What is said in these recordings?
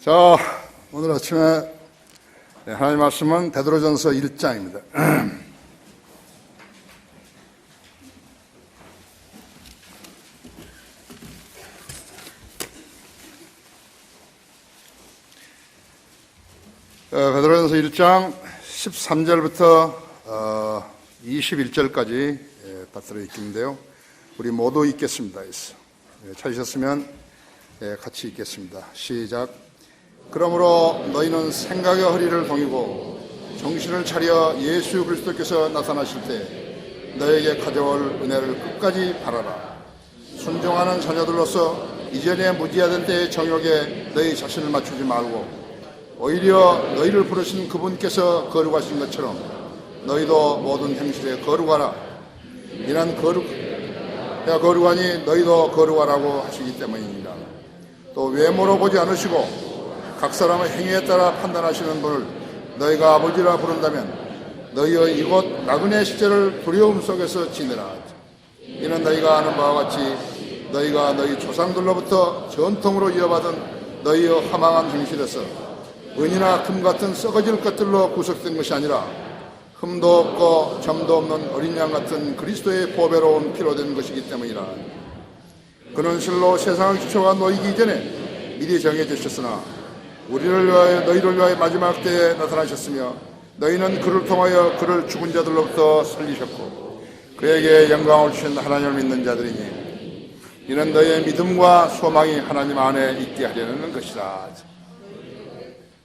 자, 오늘 아침에 하나님 말씀은 베드로전서 1장입니다. 베드로전서 1장 13절부터 21절까지 받들어 읽기인데요. 우리 모두 읽겠습니다. 찾으셨으면 같이 읽겠습니다. 시작. 그러므로 너희는 생각의 허리를 동이고 정신을 차려 예수 그리스도께서 나타나실 때 너에게 가져올 은혜를 끝까지 바라라. 순종하는 자녀들로서 이전에 무지하던 때의 정욕에 너희 자신을 맞추지 말고 오히려 너희를 부르신 그분께서 거룩하신 것처럼 너희도 모든 행실에 거룩하라. 이는 거룩하니 너희도 거룩하라고 하시기 때문입니다. 또 외모로 보지 않으시고 각 사람의 행위에 따라 판단하시는 분을 너희가 아버지라 부른다면 너희의 이곳 나그네 시절을 두려움 속에서 지내라. 이는 너희가 아는 바와 같이 너희가 너희 조상들로부터 전통으로 이어받은 너희의 허망한 행실에서 은이나 금 같은 썩어질 것들로 구속된 것이 아니라 흠도 없고 점도 없는 어린 양 같은 그리스도의 보배로운 피로 된 것이기 때문이라. 그는 실로 세상의 기초가 놓이기 이전에 미리 정해주셨으나 우리를 위하여 너희를 위하여 마지막 때에 나타나셨으며 너희는 그를 통하여 그를 죽은 자들로부터 살리셨고 그에게 영광을 주신 하나님을 믿는 자들이니 이는 너희의 믿음과 소망이 하나님 안에 있게 하려는 것이라.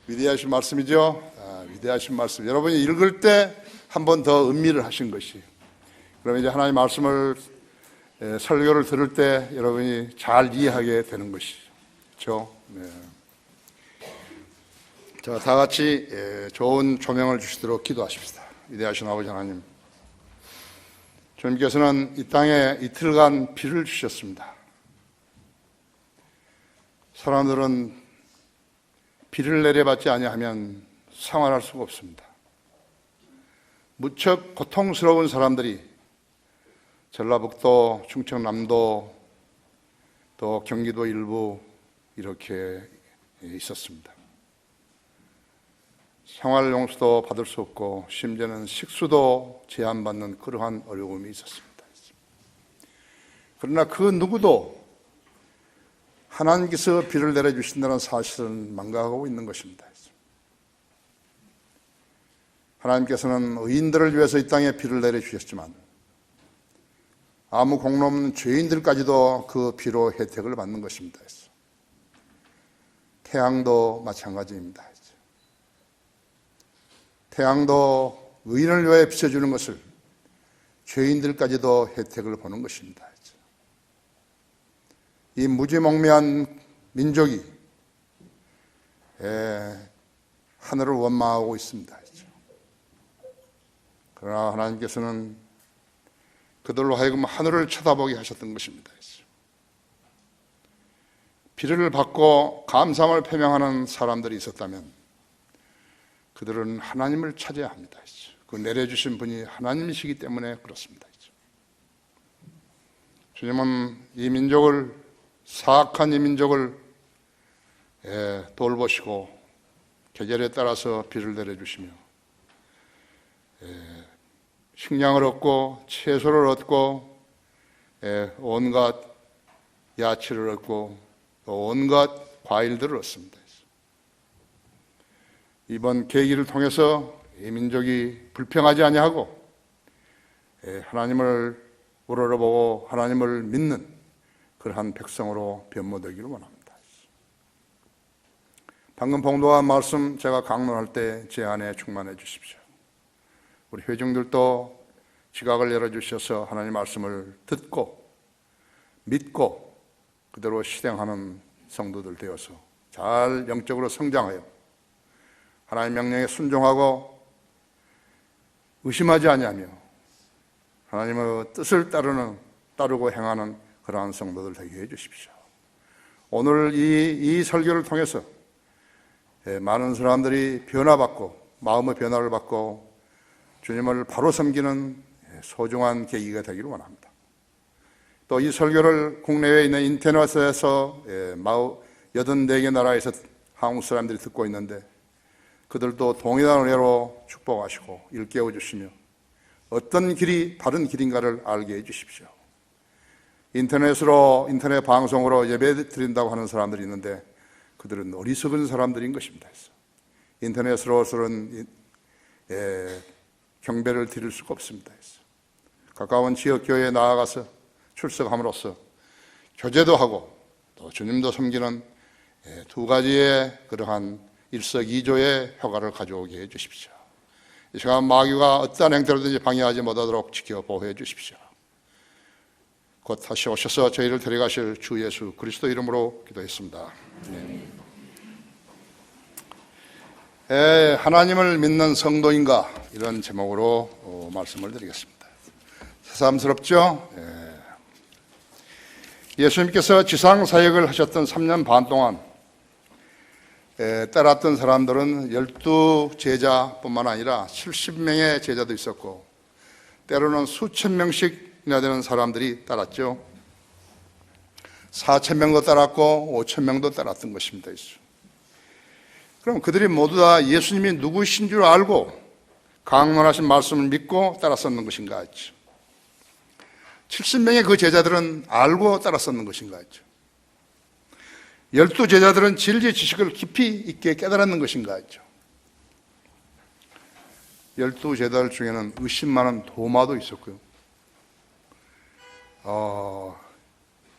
위대하신 말씀이죠. 위대하신 말씀. 여러분이 읽을 때 한 번 더 음미를 하신 것이. 그러면 이제 하나님의 말씀을 설교를 들을 때 여러분이 잘 이해하게 되는 것이죠. 그렇죠? 네. 자, 다 같이 좋은 조명을 주시도록 기도하십시다. 위대하신 아버지 하나님, 주님께서는 이 땅에 이틀간 비를 주셨습니다. 사람들은 비를 내려받지 아니하면 생활할 수가 없습니다. 무척 고통스러운 사람들이 전라북도, 충청남도, 또 경기도 일부 이렇게 있었습니다. 생활용수도 받을 수 없고 심지어는 식수도 제한받는 그러한 어려움이 있었습니다. 그러나 그 누구도 하나님께서 비를 내려주신다는 사실을 망각하고 있는 것입니다. 하나님께서는 의인들을 위해서 이 땅에 비를 내려주셨지만 아무 공로 없는 죄인들까지도 그 비로 혜택을 받는 것입니다. 태양도 마찬가지입니다. 태양도 의인을 위해 비춰주는 것을 죄인들까지도 혜택을 보는 것입니다. 이 무지몽매한 민족이 하늘을 원망하고 있습니다. 그러나 하나님께서는 그들로 하여금 하늘을 쳐다보게 하셨던 것입니다. 비를 받고 감사함을 표명하는 사람들이 있었다면 그들은 하나님을 찾아야 합니다. 그 내려주신 분이 하나님이시기 때문에 그렇습니다. 주님은 이 민족을, 사악한 이 민족을 돌보시고 계절에 따라서 비를 내려주시며 식량을 얻고 채소를 얻고 온갖 야채를 얻고 또 온갖 과일들을 얻습니다. 이번 계기를 통해서 이 민족이 불평하지 아니하고 하나님을 우러러보고 하나님을 믿는 그러한 백성으로 변모되기를 원합니다. 방금 봉독한 말씀 제가 강론할 때 제 안에 충만해 주십시오. 우리 회중들도 지각을 열어주셔서 하나님 말씀을 듣고 믿고 그대로 실행하는 성도들 되어서 잘 영적으로 성장하여 하나님 명령에 순종하고 의심하지 아니하며 하나님의 뜻을 따르고 행하는 그러한 성도들 되게 해주십시오. 오늘 이 설교를 통해서 많은 사람들이 변화받고 마음의 변화를 받고 주님을 바로 섬기는 소중한 계기가 되기를 원합니다. 또 이 설교를 국내외에 있는 인터넷에서 84개 나라에서 한국 사람들이 듣고 있는데 그들도 동일한 은혜로 축복하시고 일깨워 주시며 어떤 길이 바른 길인가를 알게 해 주십시오. 인터넷 방송으로 예배 드린다고 하는 사람들이 있는데 그들은 어리석은 사람들인 것입니다. 인터넷으로서는 경배를 드릴 수가 없습니다. 가까운 지역교회에 나아가서 출석함으로써 교제도 하고 또 주님도 섬기는 두 가지의 그러한 일석이조의 효과를 가져오게 해 주십시오. 이 시간 마귀가 어떠한 행태로든지 방해하지 못하도록 지켜 보호해 주십시오. 곧 다시 오셔서 저희를 데려가실 주 예수 그리스도 이름으로 기도했습니다. 하나님을 믿는 성도인가, 이런 제목으로 말씀을 드리겠습니다. 새삼스럽죠? 예수님께서 지상사역을 하셨던 3년 반 동안 따랐던 사람들은 12제자뿐만 아니라 70명의 제자도 있었고 때로는 수천 명씩이나 되는 사람들이 따랐죠. 4,000명도 따랐고 5,000명도 따랐던 것입니다. 그럼 그들이 모두 다 예수님이 누구신 줄 알고 강론하신 말씀을 믿고 따랐었는 것인가 했죠. 70명의 그 제자들은 알고 따랐었는 것인가 했죠. 12제자들은 진리의 지식을 깊이 있게 깨달았는 것인가 했죠. 12제자들 중에는 의심 많은 도마도 있었고요.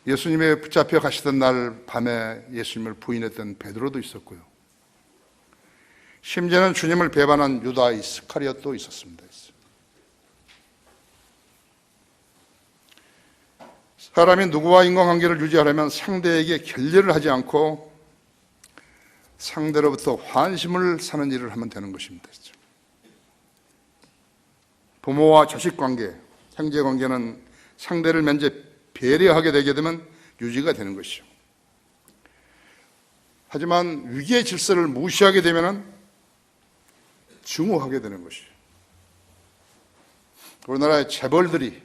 예수님의 붙잡혀 가시던 날 밤에 예수님을 부인했던 베드로도 있었고요. 심지어는 주님을 배반한 유다 이스카리ot도 있었습니다. 사람이 누구와 인간관계를 유지하려면 상대에게 결례를 하지 않고 상대로부터 환심을 사는 일을 하면 되는 것입니다. 부모와 자식 관계, 형제 관계는 상대를 먼저 배려하게 되게 되면 유지가 되는 것이죠. 하지만 위기의 질서를 무시하게 되면 증오하게 되는 것이죠. 우리나라의 재벌들이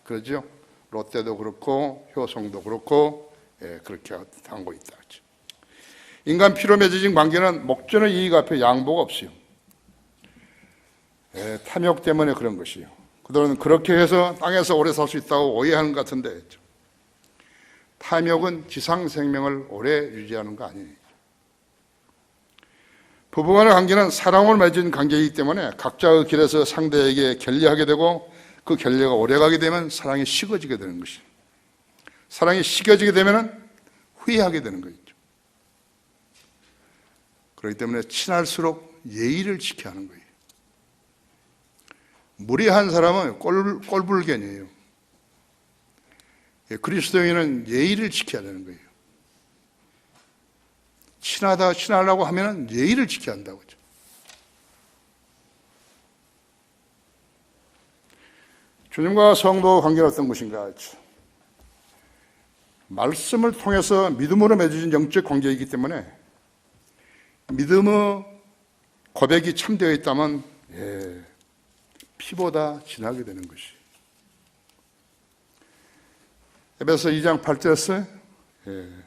그러죠. 롯데도 그렇고 효성도 그렇고 그렇게 하고 있다. 인간 피로 맺어진 관계는 목전의 이익 앞에 양보가 없어요. 탐욕 때문에 그런 것이에요. 그들은 그렇게 해서 땅에서 오래 살 수 있다고 오해하는 것 같은데 탐욕은 지상 생명을 오래 유지하는 거 아니에요. 부부간의 관계는 사랑으로 맺은 관계이기 때문에 각자의 길에서 상대에게 결례하게 되고 그 결례가 오래가게 되면 사랑이 식어지게 되는 것이에요. 사랑이 식어지게 되면 후회하게 되는 거죠. 그렇기 때문에 친할수록 예의를 지켜야 하는 거예요. 무례한 사람은 꼴불견이에요. 그리스도인은 예의를 지켜야 되는 거예요. 친하려고 하면 예의를 지켜야 한다고 하죠. 주님과 성도 관계는 어떤 것인가 하죠. 말씀을 통해서 믿음으로 맺어진 영적 관계이기 때문에 믿음의 고백이 참되어 있다면 피보다 진하게 되는 것이. 에베소 2장 8절에서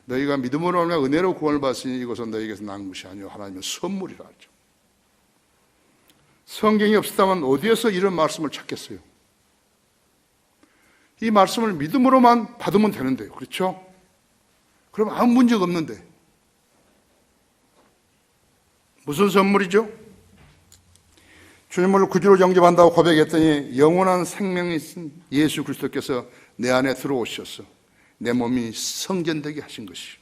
너희가 믿음으로 하면 은혜로 구원을 받으니 이것은 너희에게서 난 것이 아니요 하나님의 선물이라 하죠. 성경이 없었다면 어디에서 이런 말씀을 찾겠어요? 이 말씀을 믿음으로만 받으면 되는데요. 그렇죠? 그럼 아무 문제가 없는데 무슨 선물이죠? 주님을 구주로 영접한다고 고백했더니 영원한 생명이신 예수 그리스도께서 내 안에 들어오셔서 내 몸이 성전되게 하신 것이요.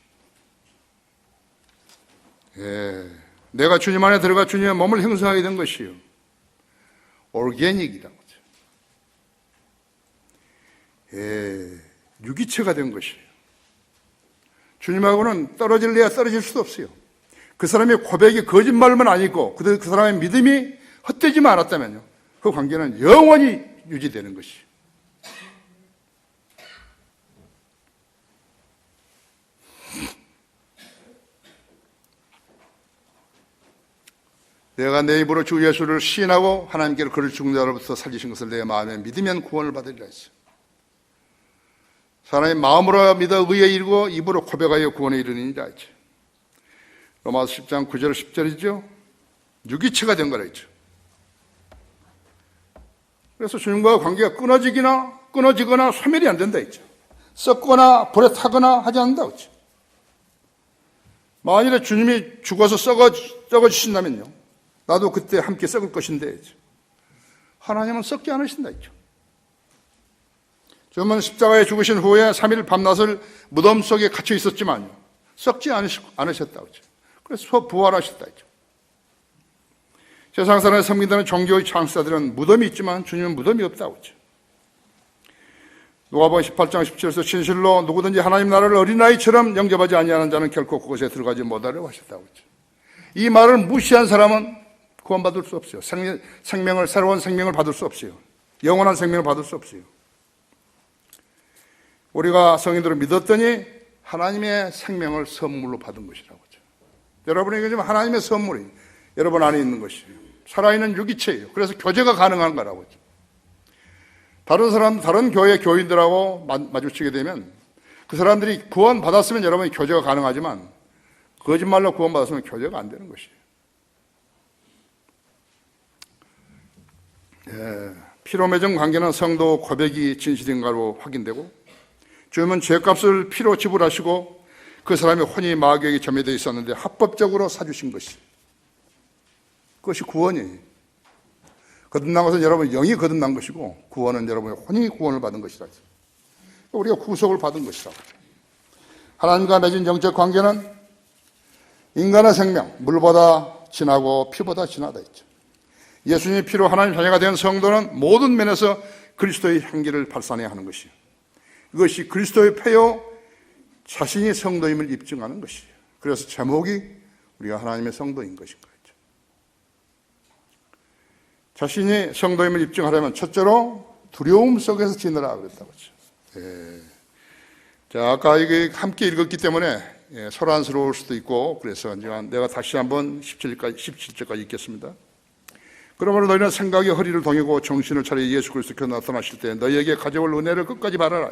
내가 주님 안에 들어가 주님의 몸을 형성하게 된 것이요. 오르게닉이라고 하죠. 유기체가 된 것이에요. 주님하고는 떨어질래야 떨어질 수도 없어요. 그 사람의 고백이 거짓말만 아니고 그 사람의 믿음이 헛되지만 않았다면요, 그 관계는 영원히 유지되는 것이에요. 내가 내 입으로 주 예수를 시인하고 하나님께로 그를 죽은 자로부터 살리신 것을 내 마음에 믿으면 구원을 받으리라 했어요. 사람이 마음으로 믿어 의에 이르고 입으로 고백하여 구원에 이르느니라 했죠. 로마서 10장 9절 10절이죠. 유기체가 된 거라 했죠. 그래서 주님과 관계가 끊어지거나 소멸이 안 된다 했죠. 썩거나 불에 타거나 하지 않는다고 했죠. 만일에 주님이 죽어서 썩어주신다면요, 나도 그때 함께 썩을 것인데 했죠. 하나님은 썩지 않으신다 했죠. 주님은 십자가에 죽으신 후에 3일 밤낮을 무덤 속에 갇혀 있었지만 썩지 않으셨다고 했죠. 그래서 부활하셨다 했죠. 세상 사람을 섬긴다는 종교의 창사들은 무덤이 있지만 주님은 무덤이 없다고 했죠. 누가복음 18장 17절에서 진실로 누구든지 하나님 나라를 어린아이처럼 영접하지 아니하는 자는 결코 그곳에 들어가지 못하려고 하셨다고 했죠. 이 말을 무시한 사람은 구원받을 수 없어요. 새로운 생명을 받을 수 없어요. 영원한 생명을 받을 수 없어요. 우리가 성인들을 믿었더니 하나님의 생명을 선물로 받은 것이라고 하죠. 여러분에게 지금 하나님의 선물이 여러분 안에 있는 것이에요. 살아있는 유기체예요. 그래서 교제가 가능한 거라고 하죠. 다른 교회 교인들하고 마주치게 되면 그 사람들이 구원받았으면 여러분이 교제가 가능하지만 거짓말로 구원받았으면 교제가 안 되는 것이에요. 피로 맺은 관계는 성도 고백이 진실인가로 확인되고, 주님은 죄값을 피로 지불하시고 그 사람의 혼이 마귀에게 점유되어 있었는데 합법적으로 사주신 것이, 그것이 구원이에요. 거듭난 것은 여러분의 영이 거듭난 것이고, 구원은 여러분의 혼이 구원을 받은 것이라. 우리가 구속을 받은 것이라. 하나님과 맺은 영적 관계는 인간의 생명, 물보다 진하고 피보다 진하다 했죠. 예수님의 피로 하나님 자녀가 된 성도는 모든 면에서 그리스도의 향기를 발산해야 하는 것이에요. 이것이 그리스도의 패요 자신이 성도임을 입증하는 것이에요. 그래서 제목이 우리가 하나님의 성도인 것인 거죠. 자신이 성도임을 입증하려면 첫째로 두려움 속에서 지내라 그랬다고 하죠. 자, 아까 이게 함께 읽었기 때문에 소란스러울 수도 있고, 그래서 내가 다시 한번 17절까지 읽겠습니다. 그러므로 너희는 생각의 허리를 동이고 정신을 차려 예수 그리스도께서 나타나실 때 너희에게 가져올 은혜를 끝까지 바라라.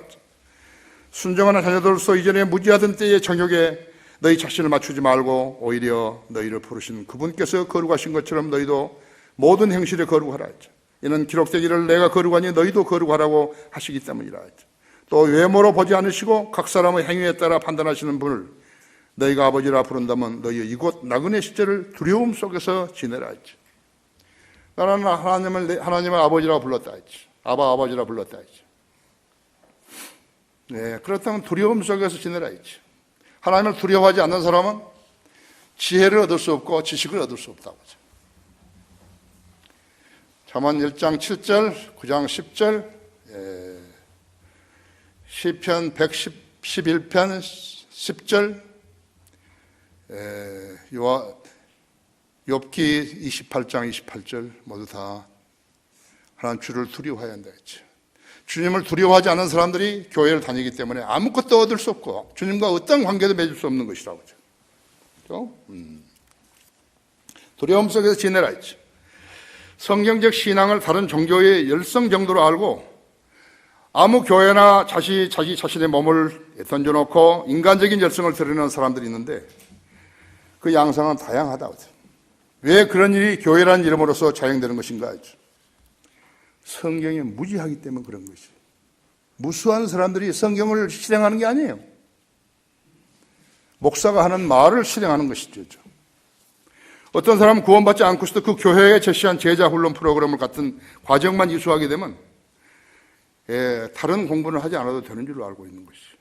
순종하는 자녀들로서 이전에 무지하던 때의 정욕에 너희 자신을 맞추지 말고 오히려 너희를 부르신 그분께서 거룩하신 것처럼 너희도 모든 행실에 거룩하라 했죠. 이는 기록되기를 내가 거룩하니 너희도 거룩하라고 하시기 때문이라 했죠. 또 외모로 보지 않으시고 각 사람의 행위에 따라 판단하시는 분을 너희가 아버지라 부른다면 너희 이곳 나그네 시절을 두려움 속에서 지내라 했죠. 나는 하나님을 아버지라 불렀다 했죠. 아버지라 불렀다 했죠. 그렇다면 두려움 속에서 지내라 했죠. 하나님을 두려워하지 않는 사람은 지혜를 얻을 수 없고 지식을 얻을 수 없다고 하죠. 잠언 1장 7절, 9장 10절, 시편 111편 10절, 욥기 28장 28절 모두 다 하나님 주를 두려워해야 한다 했죠. 주님을 두려워하지 않는 사람들이 교회를 다니기 때문에 아무것도 얻을 수 없고 주님과 어떤 관계도 맺을 수 없는 것이라고 하죠. 그렇죠? 두려움 속에서 지내라 했죠. 성경적 신앙을 다른 종교의 열성 정도로 알고 아무 교회나 자신의 몸을 던져놓고 인간적인 열성을 드러내는 사람들이 있는데 그 양상은 다양하다고 하죠. 왜 그런 일이 교회라는 이름으로서 자행되는 것인가 하죠. 성경이 무지하기 때문에 그런 것이에요. 무수한 사람들이 성경을 실행하는 게 아니에요. 목사가 하는 말을 실행하는 것이죠. 어떤 사람은 구원받지 않고서도 그 교회에 제시한 제자 훈련 프로그램을 같은 과정만 이수하게 되면 다른 공부는 하지 않아도 되는 줄로 알고 있는 것이죠.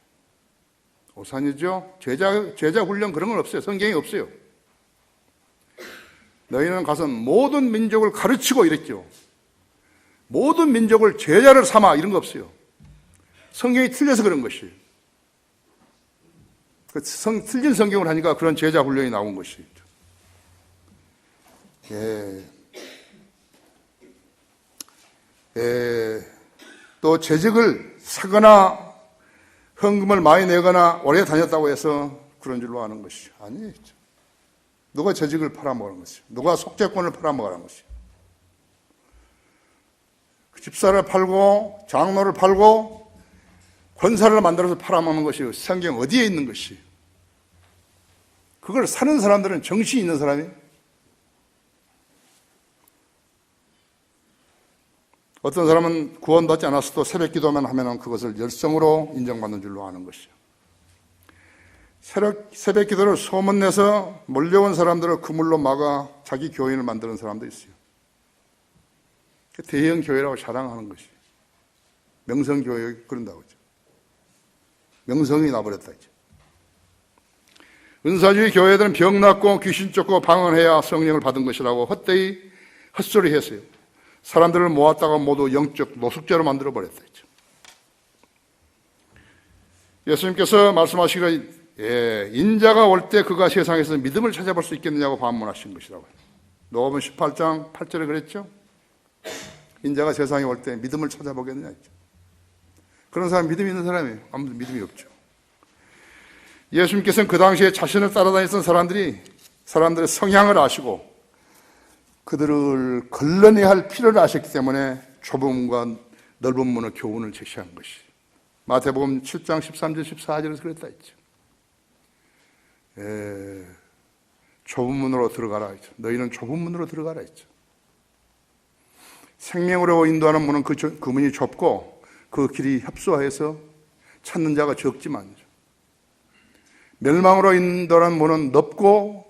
오산이죠. 제자 훈련 그런 건 없어요. 성경에 없어요. 너희는 가서 모든 민족을 가르치고 이랬죠. 모든 민족을 제자를 삼아 이런 거 없어요. 성경이 틀려서 그런 것이에요. 틀린 성경을 하니까 그런 제자 훈련이 나온 것이죠. 또 재직을 사거나 헌금을 많이 내거나 오래 다녔다고 해서 그런 줄로 아는 것이 아니에요. 누가 재직을 팔아먹는 것이요? 누가 속죄권을 팔아먹는 것이요? 집사를 팔고 장로를 팔고 권사를 만들어서 팔아먹는 것이 성경 어디에 있는 것이? 그걸 사는 사람들은 정신이 있는 사람이 어떤 사람은 구원받지 않았어도 새벽 기도만 하면 그것을 열성으로 인정받는 줄로 아는 것이죠. 새벽 기도를 소문내서 몰려온 사람들을 그물로 막아 자기 교인을 만드는 사람도 있어요. 대형 교회라고 자랑하는 것이 명성교회 그런다고 하죠. 명성이 나버렸다 이제. 은사주의 교회들은 병 낫고 귀신 쫓고 방언해야 성령을 받은 것이라고 헛되이 헛소리 했어요. 사람들을 모았다가 모두 영적 노숙자로 만들어버렸다 이제. 예수님께서 말씀하시기를 인자가 올 때 그가 세상에서 믿음을 찾아볼 수 있겠느냐고 반문하신 것이라고 해요. 녹음 18장 8절에 그랬죠. 인자가 세상에 올 때 믿음을 찾아보겠느냐 했죠. 그런 사람 믿음이 있는 사람이에요. 아무도 믿음이 없죠. 예수님께서는 그 당시에 자신을 따라다녔던 사람들의 성향을 아시고 그들을 걸러내야 할 필요를 아셨기 때문에 좁은 문과 넓은 문의 교훈을 제시한 것이 마태복음 7장 13절 14절에서 그랬다 했죠. 좁은 문으로 들어가라 했죠. 너희는 좁은 문으로 들어가라 했죠. 생명으로 인도하는 문은 그 문이 좁고 그 길이 협소해서 찾는 자가 적지만 멸망으로 인도하는 문은 넓고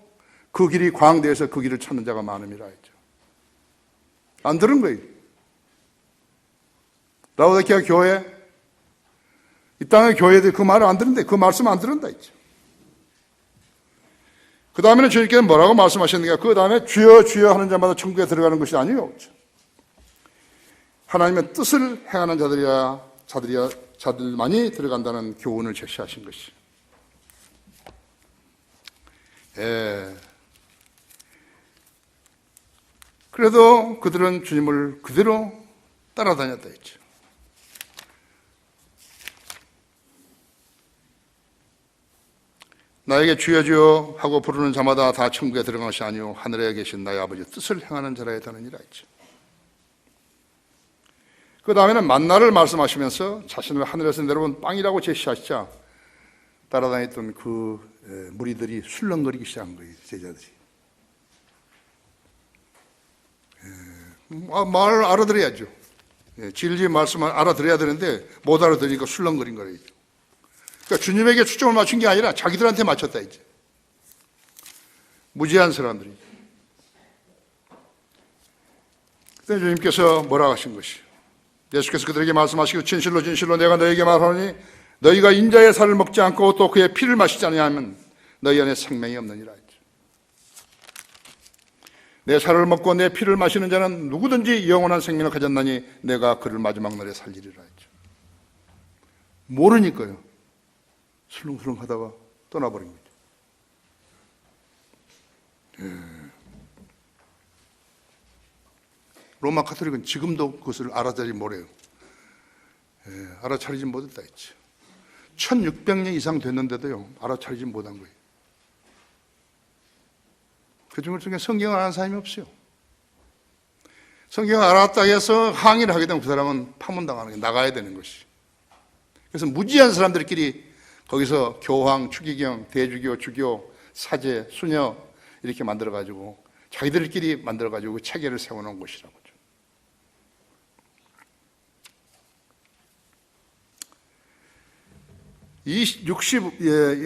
그 길이 광대해서 그 길을 찾는 자가 많음이라 했죠. 안 들은 거예요. 라오디게아 교회, 이 땅의 교회들이 그 말을 안 들은데, 그 말씀 안 들은다 했죠. 그 다음에는 주님께서 뭐라고 말씀하셨는가? 그 다음에 주여 주여 하는 자마다 천국에 들어가는 것이 아니요. 하나님의 뜻을 행하는 자들만이 들어간다는 교훈을 제시하신 것이. 그래도 그들은 주님을 그대로 따라다녔다 했죠. 나에게 주여 주여 하고 부르는 자마다 다 천국에 들어간 것이 아니오 하늘에 계신 나의 아버지 뜻을 행하는 자라야 되느니라 했죠. 그 다음에는 만나를 말씀하시면서 자신을 하늘에서 내려온 빵이라고 제시하시자 따라다녔던 그 무리들이 술렁거리기 시작한 거예요. 제자들이. 말을 알아들어야죠. 진리의 말씀을 알아들어야 되는데 못 알아들으니까 술렁거린 거예요. 그러니까 주님에게 초점을 맞춘 게 아니라 자기들한테 맞췄다 이제. 무지한 사람들이. 그때 주님께서 뭐라고 하신 것이요? 예수께서 그들에게 말씀하시고 진실로 진실로 내가 너에게 말하노니 너희가 인자의 살을 먹지 않고 또 그의 피를 마시지 아니하면 너희 안에 생명이 없느니라 했죠. 내 살을 먹고 내 피를 마시는 자는 누구든지 영원한 생명을 가졌나니 내가 그를 마지막 날에 살리리라 했죠. 모르니까요. 술렁술렁 하다가 떠나버린 거죠. 로마 카톨릭은 지금도 그것을 알아차리지 못해요. 알아차리지 못했다 했죠. 1600년 이상 됐는데도요, 알아차리지 못한 거예요. 그 중에 성경을 아는 사람이 없어요. 성경을 알았다 해서 항의를 하게 되면 그 사람은 파문당하는 게 나가야 되는 것이. 그래서 무지한 사람들끼리 거기서 교황, 추기경, 대주교, 주교, 사제, 수녀 이렇게 만들어가지고 자기들끼리 만들어가지고 체계를 세워놓은 것이라고.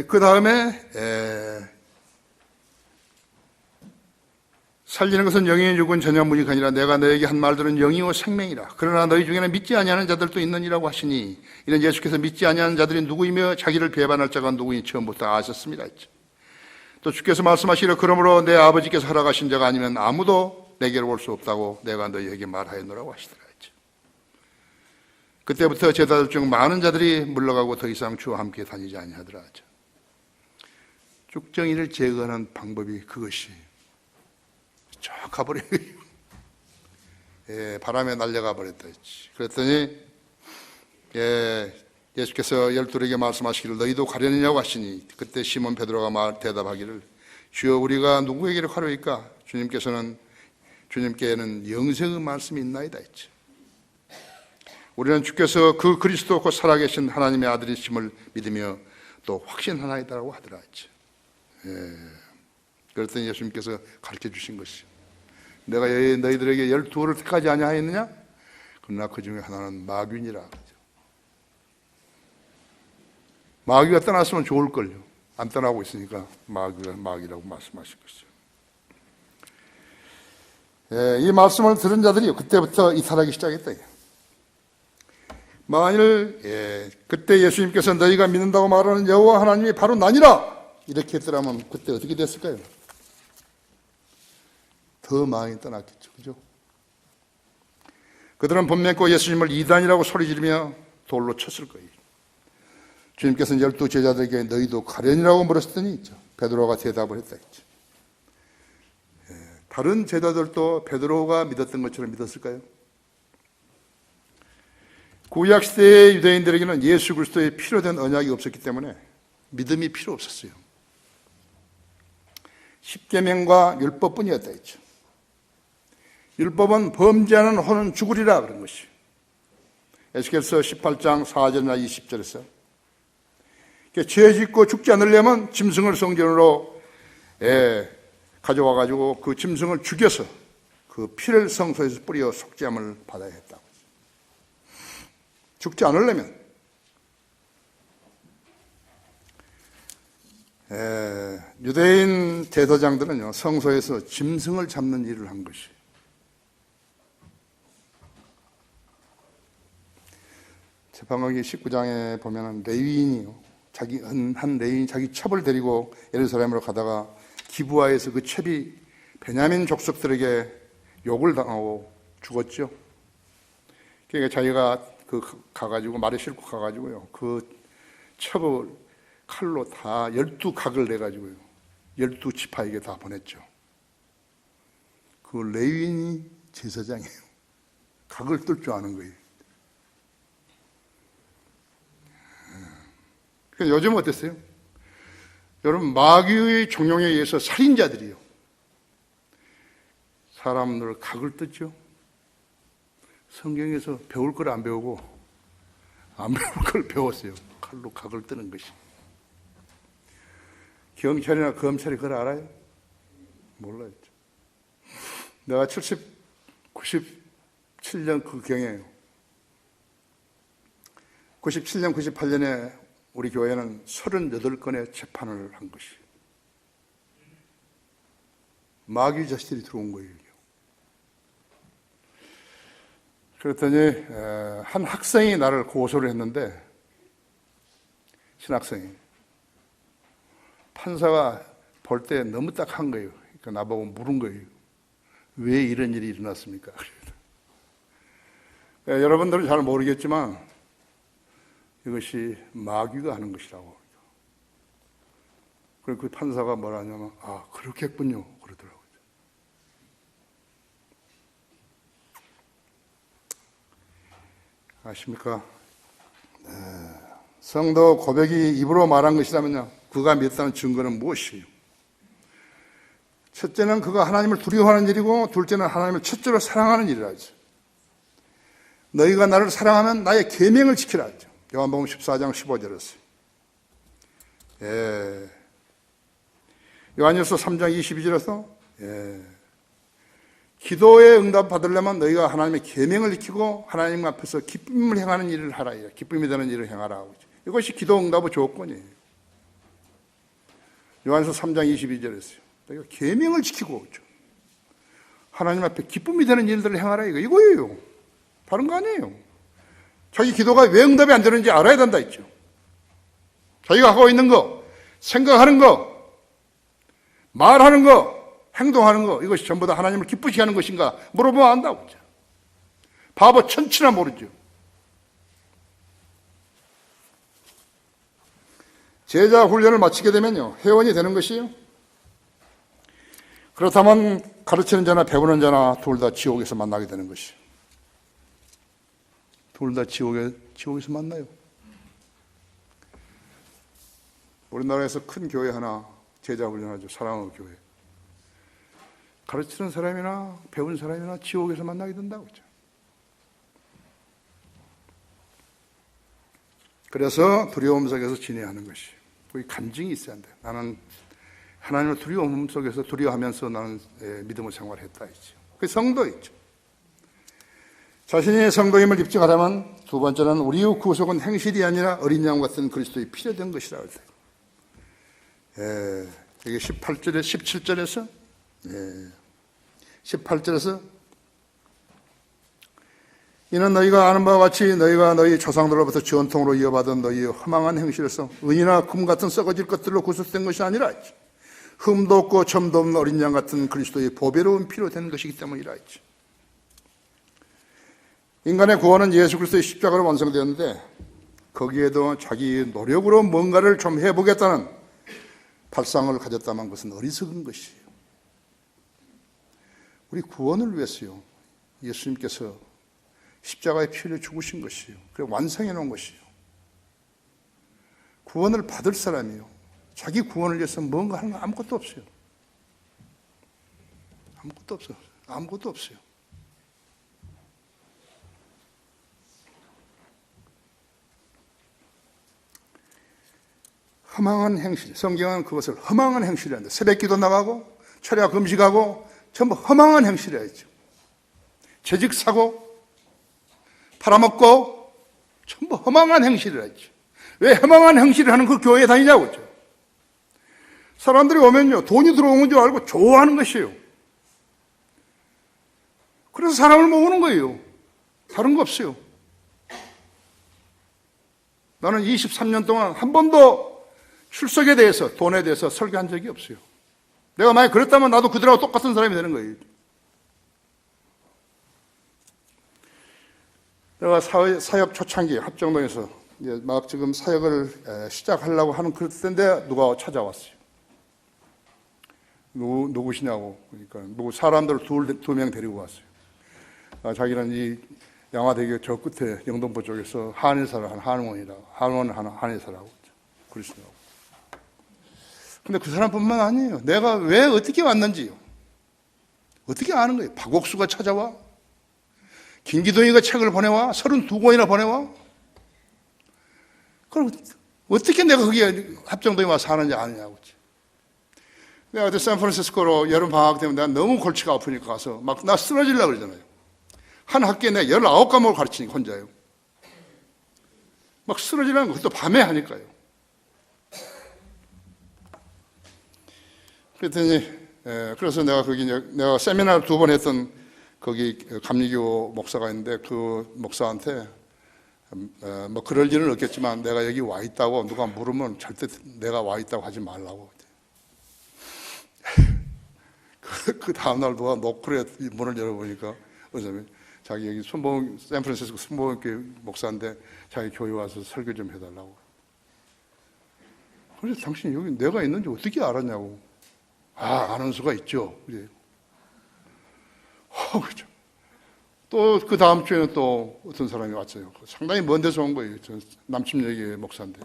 그 다음에, 살리는 것은 영이요 육은 전혀 무익하니라. 아니라 내가 너에게 한 말들은 영이요 생명이라. 그러나 너희 중에는 믿지 아니하는 자들도 있느니라고 하시니 이는 예수께서 믿지 아니하는 자들이 누구이며 자기를 배반할 자가 누구인지 처음부터 아셨습니다 했죠. 또 주께서 말씀하시기를 그러므로 내 아버지께서 허락하신 자가 아니면 아무도 내게로 올 수 없다고 내가 너희에게 말하였노라고 하시더라 했죠. 그때부터 제자들 중 많은 자들이 물러가고 더 이상 주와 함께 다니지 아니하더라 하죠. 쭉정이를 제거하는 방법이 그것이 쭉 가버려요. 바람에 날려가 버렸다 했지. 그랬더니 예수께서 열둘에게 말씀하시기를 너희도 가려느냐고 하시니 그때 시몬 베드로가 대답하기를 주여 우리가 누구에게로 가려니까 주님께는 영생의 말씀이 있나이다 했지. 우리는 주께서 그 그리스도 곧 살아계신 하나님의 아들이심을 믿으며 또 확신하나이다라고 하더라 했지. 그랬더니 예수님께서 가르쳐 주신 것이, 내가 너희들에게 12를 택하지 아니하였느냐? 그러나 그 중에 하나는 마귀니라. 마귀가 떠났으면 좋을걸요. 안 떠나고 있으니까 마귀라고 말씀하신 것이죠. 이 말씀을 들은 자들이 그때부터 이탈하기 시작했다. 만일 그때 예수님께서 너희가 믿는다고 말하는 여호와 하나님이 바로 나니라 이렇게 했더라면 그때 어떻게 됐을까요? 더 많이 떠났겠죠. 그죠? 그들은 못 믿고 예수님을 이단이라고 소리 지르며 돌로 쳤을 거예요. 주님께서는 12 제자들에게 너희도 가련이라고 물었더니 베드로가 대답을 했다 했죠. 다른 제자들도 베드로가 믿었던 것처럼 믿었을까요? 구약 시대의 유대인들에게는 예수 그리스도의 피로 된 언약이 없었기 때문에 믿음이 필요 없었어요. 십계명과 율법뿐이었다 했죠. 율법은 범죄하는 혼은 죽으리라 그런 것이. 에스겔서 18장 4절이나 20절에서 죄 짓고 죽지 않으려면 짐승을 성전으로 가져와가지고 그 짐승을 죽여서 그 피를 성소에서 뿌려 속죄함을 받아야 했다고. 죽지 않으려면 유대인 제사장들은요 성소에서 짐승을 잡는 일을 한 것이. 제사장기 19장에 보면은 레위인이요 한 레위인 자기 첩을 데리고 예루살렘으로 가다가 기브아에서 그 첩이 베냐민 족속들에게 욕을 당하고 죽었죠. 그러니까 자기가 가가지고 말에 싣고 가가지고요 그 첩을 칼로 다 12각을 내가지고요 12지파에게 다 보냈죠. 그 레위인이 제사장이에요. 각을 뜰 줄 아는 거예요. 요즘은 어땠어요? 여러분, 마귀의 종용에 의해서 살인자들이요 사람들 각을 뜯죠. 성경에서 배울 걸 안 배우고 안 배울 걸 배웠어요. 칼로 각을 뜨는 것이. 경찰이나 검찰이 그걸 알아요? 몰라요. 내가 97년 그 경에요 97년, 98년에 우리 교회는 38건의 재판을 한 것이. 마귀 자식들이 들어온 거예요. 그랬더니 한 학생이 나를 고소를 했는데, 신학생이. 판사가 볼 때 너무 딱한 거예요. 그러니까 나보고 물은 거예요. 왜 이런 일이 일어났습니까? 여러분들은 잘 모르겠지만 이것이 마귀가 하는 것이라고. 그리고 그 판사가 뭐라 하냐면, 그렇겠군요. 그러더라고요. 아십니까? 성도 고백이 입으로 말한 것이라면요, 그가 믿었다는 증거는 무엇이에요? 첫째는 그가 하나님을 두려워하는 일이고, 둘째는 하나님을 첫째로 사랑하는 일이라죠. 너희가 나를 사랑하면 나의 계명을 지키라 하죠. 요한복음 14장 15절에서. 요한일서 3장 22절에서 기도에 응답 받으려면 너희가 하나님의 계명을 지키고 하나님 앞에서 기쁨을 행하는 일을 하라. 기쁨이 되는 일을 행하라. 이것이 기도 응답의 조건이에요. 요한일서 3장 22절에서요. 너희가 계명을 지키고 하나님 앞에 기쁨이 되는 일들을 행하라. 이거예요. 다른 거 아니에요. 자기 기도가 왜 응답이 안 되는지 알아야 된다 했죠. 자기가 하고 있는 거, 생각하는 거, 말하는 거, 행동하는 거, 이것이 전부 다 하나님을 기쁘시게 하는 것인가 물어보면 안다고 했죠. 바보 천치나 모르죠. 제자 훈련을 마치게 되면요, 회원이 되는 것이에요. 그렇다면 가르치는 자나 배우는 자나 둘 다 지옥에서 만나게 되는 것이에요. 둘 다 지옥에서 만나요. 우리나라에서 큰 교회 하나 제자 훈련하죠. 사랑의 교회. 가르치는 사람이나 배운 사람이나 지옥에서 만나게 된다고 했죠. 그래서 두려움 속에서 지내야 하는 것이. 거기 간증이 있어야 한다. 나는 하나님을 두려움 속에서 두려워하면서 나는 믿음의 생활을 했다 했죠. 그 성도였죠. 자신이 성도임을 입증하려면 두 번째는 우리의 구속은 행실이 아니라 어린 양 같은 그리스도의 피로 된 것이라고 했어요. 이게 17절에서 18절에서 이는 너희가 아는 바와 같이 너희가 너희 조상들로부터 전통으로 이어받은 너희의 허망한 행실에서 은이나 금 같은 썩어질 것들로 구속된 것이 아니라 흠도 없고 점도 없는 어린 양 같은 그리스도의 보배로운 피로 된 것이기 때문이라 했지. 인간의 구원은 예수 그리스도의 십자가로 완성되었는데 거기에도 자기 노력으로 뭔가를 좀 해보겠다는 발상을 가졌다면 그것은 어리석은 것이에요. 우리 구원을 위해서요, 예수님께서 십자가의 피를 죽으신 것이에요. 그리고 완성해 놓은 것이에요. 구원을 받을 사람이요, 자기 구원을 위해서 뭔가 하는 거 아무것도 없어요. 아무것도 없어요. 아무것도 없어요. 허망한 행실, 성경은 그것을 허망한 행실이란다. 새벽기도 나가고 철야 금식하고 전부 허망한 행실이라 했죠. 재직 사고 팔아먹고 전부 허망한 행실이라 했죠. 왜 허망한 행실을 하는 그 교회에 다니냐고 했죠. 사람들이 오면요, 돈이 들어오는 줄 알고 좋아하는 것이에요. 그래서 사람을 모으는 거예요. 다른 거 없어요. 나는 23년 동안 한 번도 출석에 대해서, 돈에 대해서 설교한 적이 없어요. 내가 만약 그랬다면 나도 그들하고 똑같은 사람이 되는 거예요. 내가 사역 초창기 합정동에서 막 지금 사역을 시작하려고 하는 그때인데 누가 찾아왔어요. 누구시냐고. 그러니까 누구 사람들 두 명 데리고 왔어요. 자기는 이 양화대교 저 끝에 영등포 쪽에서 한의사를 한 한의원이라고, 한의원 하는 한의사라고 그러시더라고. 근데 그 사람뿐만 아니에요. 내가 왜 어떻게 왔는지요. 어떻게 아는 거예요? 박옥수가 찾아와? 김기동이가 책을 보내와? 32권이나 보내와? 그럼 어떻게 내가 거기에 합정동에 와서 사는지 아느냐고. 내가 그때 샌프란시스코로 여름 방학 때문에 내가 너무 골치가 아프니까 가서 막 나 쓰러지려고 그러잖아요. 한 학기에 내가 19과목을 가르치니까 혼자요. 막 쓰러지려는 것도 밤에 하니까요. 그랬더니, 그래서 내가 거기, 내가 세미나를 2번 했던 거기 감리교 목사가 있는데 그 목사한테 뭐 그럴 일은 없겠지만 내가 여기 와 있다고 누가 물으면 절대 내가 와 있다고 하지 말라고. 그 다음날 누가 노크레 문을 열어보니까 자기 여기 샌프란시스코 순복음교회 목사인데 자기 교회 와서 설교 좀 해달라고. 그래서 당신 여기 내가 있는지 어떻게 알았냐고. 아는 수가 있죠. 그래. 그렇죠. 또 그 다음 주에는 또 어떤 사람이 왔어요. 상당히 먼 데서 온 거예요. 저 남침역의 목사인데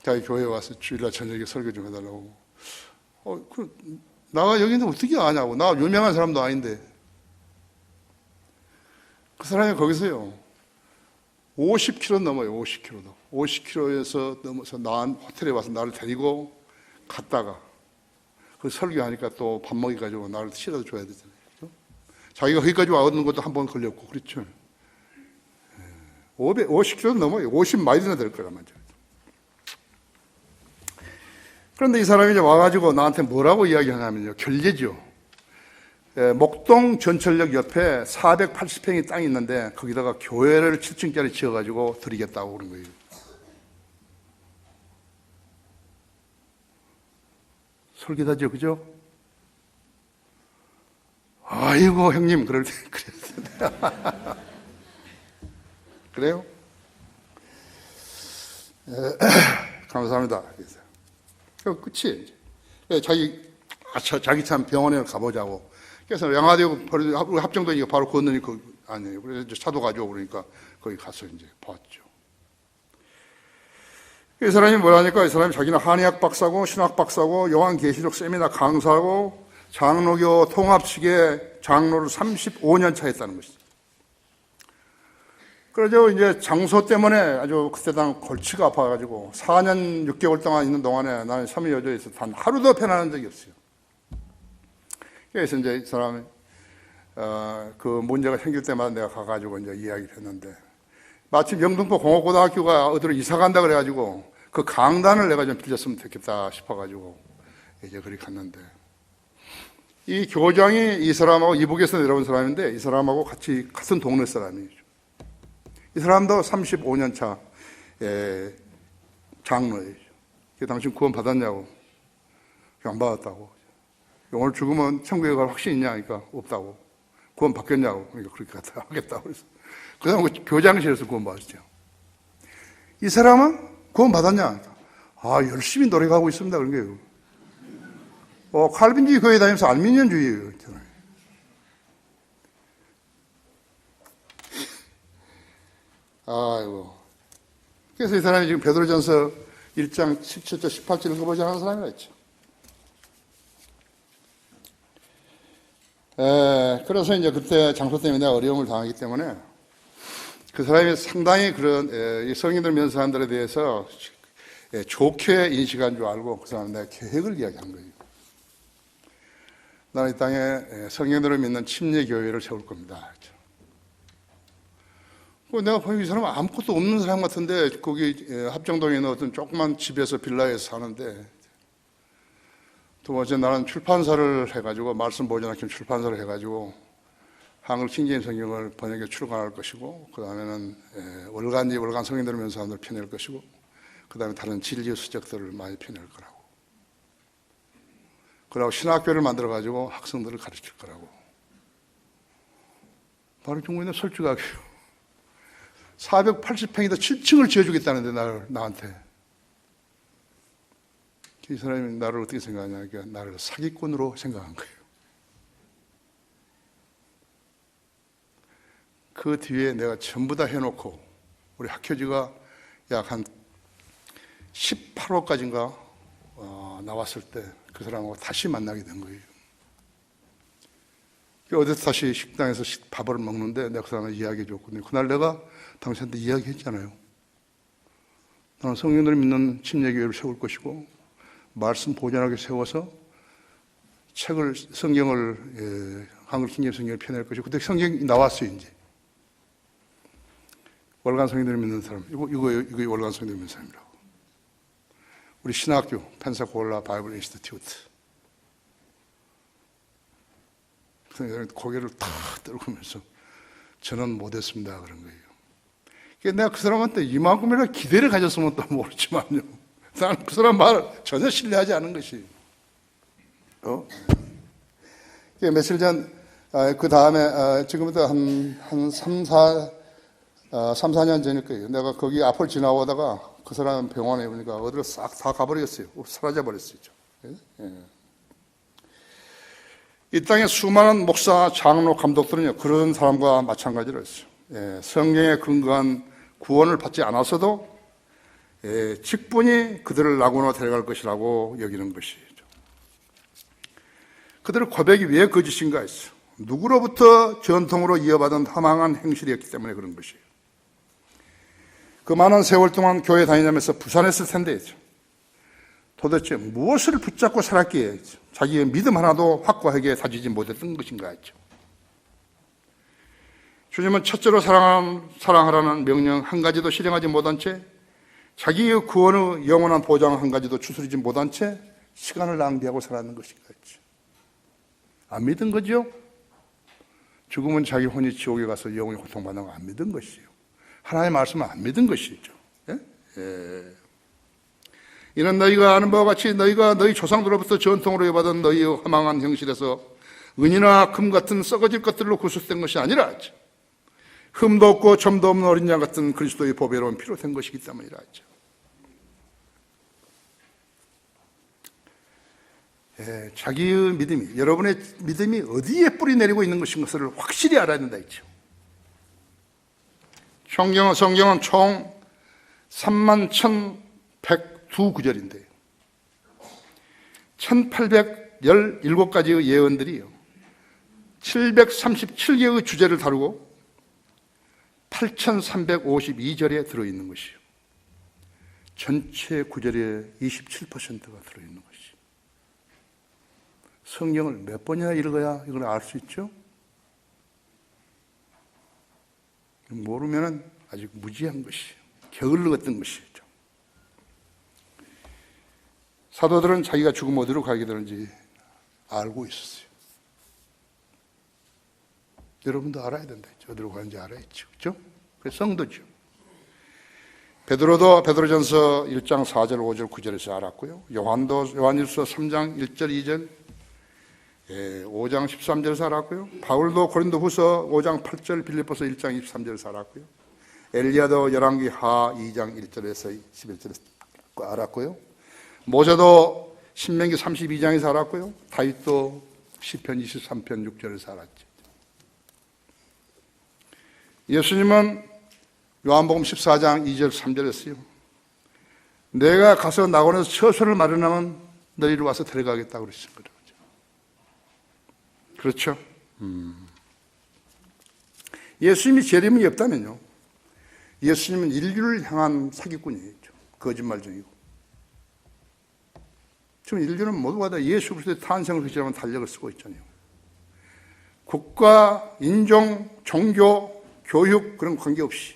자기 교회에 와서 주일날 저녁에 설교 좀 해달라고. 나가 여기 있는데 어떻게 아냐고. 나 유명한 사람도 아닌데. 그 사람이 거기서요 50km 넘어요. 50km도 50km에서 넘어서 호텔에 와서 나를 데리고 갔다가 그 설교하니까 또 밥 먹여가지고 나를 실어서 줘야 되잖아요. 그렇죠? 자기가 거기까지 와오는 것도 한 번 걸렸고 그렇죠. 50km 넘어요. 50마일이나 될 거란 말이죠. 그런데 이 사람이 이제 와가지고 나한테 뭐라고 이야기하냐면요, 결례죠. 목동 전철역 옆에 480평의 땅이 있는데 거기다가 교회를 7층짜리 지어가지고 드리겠다고 그런 거예요. 솔깃하죠, 그죠? 아이고 형님, 그럴 때 그랬어요. 그래요? 감사합니다. 그 끝이 자기 참 병원에 가보자고. 그래서 양화대교 합정동이니까 바로 건너니 그 아니에요. 그래서 이제 차도 가져오고 그러니까 거기 가서 이제 봤죠. 이 사람이 뭐라니까, 이 사람이 자기는 한의학 박사고 신학 박사고 요한계시록 세미나 강사고 장로교 통합식의 장로를 35년 차 했다는 것이죠. 그러죠. 이제 장소 때문에 아주 그때 당 골치가 아파가지고 4년 6개월 동안 있는 동안에 나는 섬유 여조에서 단 하루도 편안한 적이 없어요. 그래서 이제 이 사람이 그 문제가 생길 때마다 내가 가가지고 이제 이야기를 했는데, 마침 영등포 공업고등학교가 어디로 이사 간다 그래가지고 그 강단을 내가 좀 빌렸으면 좋겠다 싶어가지고 이제 그리 갔는데, 이 교장이 이 사람하고 이북에서 내려온 사람인데 이 사람하고 같이 같은 동네 사람이죠. 이 사람도 35년 차 장로예요. 당신 구원 받았냐고. 안 받았다고. 오늘 죽으면 천국에 갈 확신 있냐? 그러니까 없다고. 구원 받겠냐고. 그러니까 그렇게 하겠다고 그래서. 그 다음에 교장실에서 구원 받았죠. 이 사람은 구원 받았냐? 아, 열심히 노력하고 있습니다. 그런 거예요. 칼빈주의 교회 다니면서 알미니언주의예요. 아이고. 그래서 이 사람이 지금 베드로전서 1장 17절 18절 읽어보지 않은 사람이라 했죠. 그래서 이제 그때 장소 때문에 내가 어려움을 당하기 때문에 그 사람이 상당히 그런 성인들 믿는 사람들에 대해서 좋게 인식한 줄 알고 그 사람은 내가 계획을 이야기한 거예요. 나는 이 땅에 성인들을 믿는 침례교회를 세울 겁니다. 내가 보니 이 사람은 아무것도 없는 사람 같은데 거기 합정동에 있는 어떤 조그만 집에서 빌라에서 사는데, 두 번째 나는 출판사를 해가지고 말씀 보존학교 출판사를 해가지고 한글 킹제임 성경을 번역해 출간할 것이고, 그 다음에는 월간 성인들을 믿는 사람들을 펴낼 것이고, 그 다음에 다른 진리 수적들을 많이 펴낼 거라고. 그러고 신학교를 만들어가지고 학생들을 가르칠 거라고. 바로 중국인은 솔직하게요. 480평에다 7층을 지어주겠다는데 나한테. 이 사람이 나를 어떻게 생각하냐. 그러니까 나를 사기꾼으로 생각한 거예요. 그 뒤에 내가 전부 다 해놓고 우리 학교지가 약 한 18호까지인가 나왔을 때 그 사람하고 다시 만나게 된 거예요. 어디서 다시 식당에서 밥을 먹는데 내가 그 사람한테 이야기해 줬거든요. 그날 내가 당신한테 이야기했잖아요. 나는 성령들을 믿는 침례교회를 세울 것이고 말씀 보존하게 세워서 성경을 한글 킹제임 성경을 펴낼 것이고, 그때 성경이 나왔어요. 이제 월간 성령들을 믿는 사람, 이거 월간 성령들을 믿는 사람이라고. 우리 신학교 펜사콜라 바이블 인스티튜트 고개를 탁 떨구면서 저는 못했습니다 그런 거예요. 내가 그 사람한테 이만큼이나 기대를 가졌으면 또 모르지만요, 나는 그 사람 말을 전혀 신뢰하지 않은 것이. 며칠 전, 그 다음에, 지금부터 한 3, 4년 전일 거예요. 내가 거기 앞을 지나오다가 그 사람 병원에 보니까 어디로 싹 다 가버렸어요. 사라져버렸어요. 이 땅에 수많은 목사, 장로, 감독들은요, 그런 사람과 마찬가지로 했어요. 성경에 근거한 구원을 받지 않았어도 직분이 그들을 낙원으로 데려갈 것이라고 여기는 것이죠. 그들의 고백이 왜 거짓인가 했어요. 누구로부터 전통으로 이어받은 허망한 행실이었기 때문에 그런 것이에요. 그 많은 세월 동안 교회 다니면서 부산했을 텐데 도대체 무엇을 붙잡고 살았기에 자기의 믿음 하나도 확고하게 다지지 못했던 것인가 했죠. 주님은 첫째로 사랑하라는 명령 한 가지도 실행하지 못한 채, 자기의 구원의 영원한 보장 한 가지도 추스리지 못한 채 시간을 낭비하고 살았는 것인가 했죠. 안 믿은 거죠? 죽으면 자기 혼이 지옥에 가서 영원히 고통받는 거 안 믿은 것이에요. 하나님의 말씀을 안 믿은 것이죠. 이는 너희가 아는 바와 같이 너희가 너희 조상들로부터 전통으로 이어받은 너희의 허망한 형실에서 은이나 금 같은 썩어질 것들로 구속된 것이 아니라 흠도 없고 점도 없는 어린 양 같은 그리스도의 보배로운 피로 된 것이기 때문이라 하죠. 자기의 믿음이, 여러분의 믿음이 어디에 뿌리 내리고 있는 것인 것을 확실히 알아야 된다 했죠. 성경은 총 31,102구절인데요. 1817가지의 예언들이요, 737개의 주제를 다루고 8352절에 들어있는 것이요. 전체 구절의 27%가 들어있는 것이요. 성경을 몇 번이나 읽어야 이걸 알 수 있죠? 모르면 아직 무지한 것이요. 게을러 같은 것이죠. 사도들은 자기가 죽으면 어디로 가게 되는지 알고 있었어요. 여러분도 알아야 된다. 어디로 가는지 알아야죠. 그렇죠? 그게 성도죠. 베드로도 베드로전서 1장 4절, 5절, 9절에서 알았고요. 요한도 요한일서 3장 1절, 2절, 5장 13절에서 알았고요. 바울도 고린도후서 5장 8절, 빌립보서 1장 23절에서 알았고요. 엘리야도 열왕기 하 2장 1절에서 11절에서 알았고요. 모세도 신명기 32장에서 알았고요. 다윗도 시편 23편 6절에서 알았죠. 예수님은 요한복음 14장 2절 3절에서요. 내가 가서 낙원에서 처소를 마련하면 너희를 와서 데려가겠다고 그러신 거죠. 그렇죠? 예수님이 재림이 없다면요. 예수님은 인류를 향한 사기꾼이에요. 거짓말쟁이고. 지금 인류는 모두가 다 예수 그리스도의 탄생을 기점으로 달력을 쓰고 있잖아요. 국가, 인종, 종교, 교육 그런 관계없이